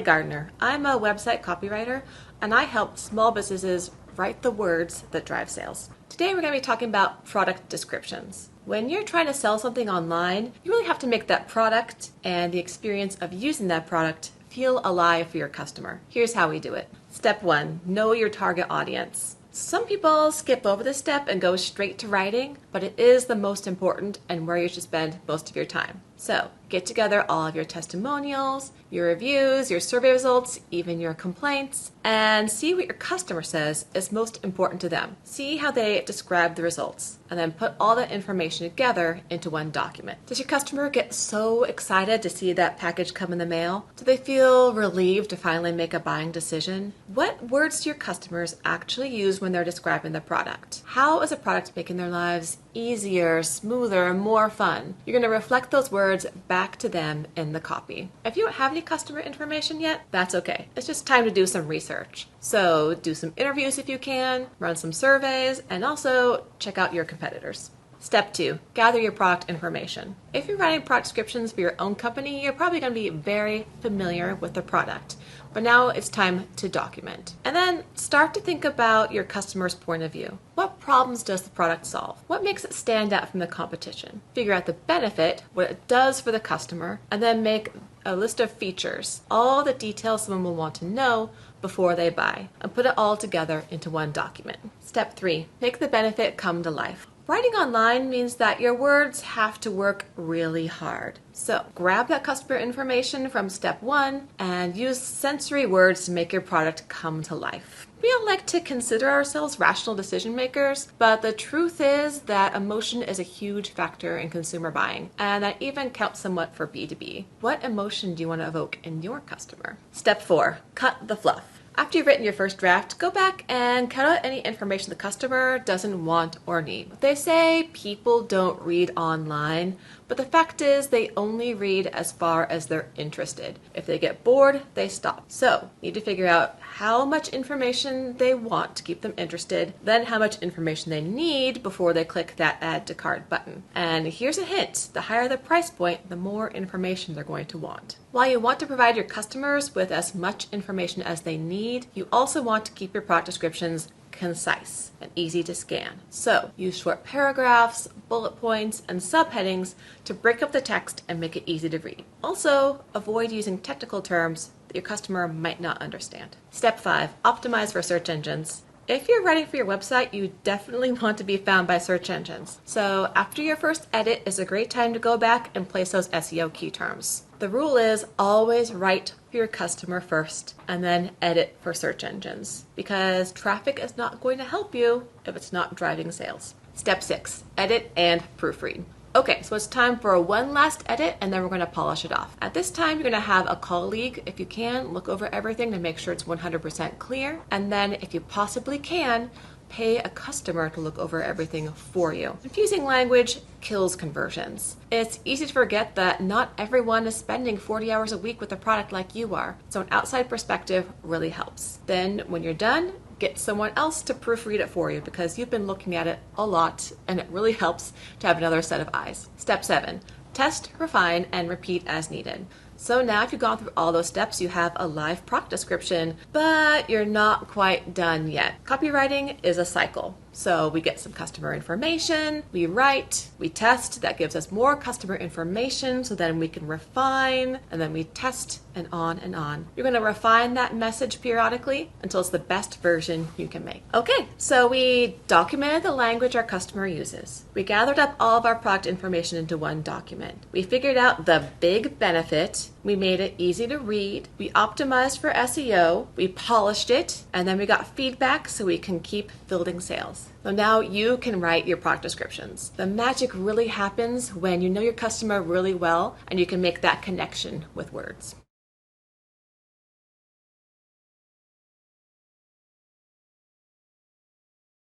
Gardiner. I'm a website copywriter, and I help small businesses write the words that drive sales. Today we're going to be talking about product descriptions. When you're trying to sell something online, you really have to make that product and the experience of using that product feel alive for your customer. Here's how we do it. Step 1, know your target audience. Some people skip over this step and go straight to writing, but it is the most important and where you should spend most of your time. So, get together all of your testimonials, your reviews, your survey results, even your complaints, and see what your customer says is most important to them. See how they describe the results, and then put all that information together into one document. Does your customer get so excited to see that package come in the mail? Do they feel relieved to finally make a buying decision? What words do your customers actually use when they're describing the product? How is a product making their lives easier, smoother, more fun? You're going to reflect those words back to them in the copy. If you don't have any customer information yet, that's okay. It's just time to do some research. So do some interviews if you can, run some surveys, and also check out your competitors. Step 2, gather your product information. If you're writing product descriptions for your own company, you're probably going to be very familiar with the product. But now it's time to document. And then start to think about your customer's point of view. What problems does the product solve? What makes it stand out from the competition? Figure out the benefit, what it does for the customer, and then make a list of features, all the details someone will want to know before they buy, and put it all together into one document. Step 3, make the benefit come to life. Writing online means that your words have to work really hard. So grab that customer information from step 1 and use sensory words to make your product come to life. We all like to consider ourselves rational decision makers, but the truth is that emotion is a huge factor in consumer buying, and that even counts somewhat for B2B. What emotion do you want to evoke in your customer? Step 4, cut the fluff. After you've written your first draft, go back and cut out any information the customer doesn't want or need. They say people don't read online, but the fact is they only read as far as they're interested. If they get bored, they stop. So, you need to figure out how much information they want to keep them interested, then how much information they need before they click that add to cart button. And here's a hint, the higher the price point, the more information they're going to want. While you want to provide your customers with as much information as they need, you also want to keep your product descriptions concise and easy to scan. So use short paragraphs, bullet points, and subheadings to break up the text and make it easy to read. Also, avoid using technical terms that your customer might not understand. Step 5, optimize for search engines. If you're writing for your website, you definitely want to be found by search engines. So after your first edit is a great time to go back and place those SEO key terms. The rule is always write for your customer first and then edit for search engines, because traffic is not going to help you if it's not driving sales. Step 6, edit and proofread. Okay, so it's time for one last edit and then we're going to polish it off. At this time, you're going to have a colleague, if you can, look over everything to make sure it's 100% clear. And then if you possibly can, pay a customer to look over everything for you. Confusing language kills conversions. It's easy to forget that not everyone is spending 40 hours a week with a product like you are. So an outside perspective really helps. Then when you're done, get someone else to proofread it for you because you've been looking at it a lot and it really helps to have another set of eyes. Step 7, test, refine, and repeat as needed. So now if you've gone through all those steps, you have a live product description, but you're not quite done yet. Copywriting is a cycle. So we get some customer information, we write, we test, that gives us more customer information, so then we can refine, and then we test, and on and on. You're going to refine that message periodically until it's the best version you can make. Okay, so we documented the language our customer uses. We gathered up all of our product information into one document. We figured out the big benefit. We made it easy to read. We optimized for SEO. We polished it, and then we got feedback so we can keep building sales. So now you can write your product descriptions. The magic really happens when you know your customer really well and you can make that connection with words.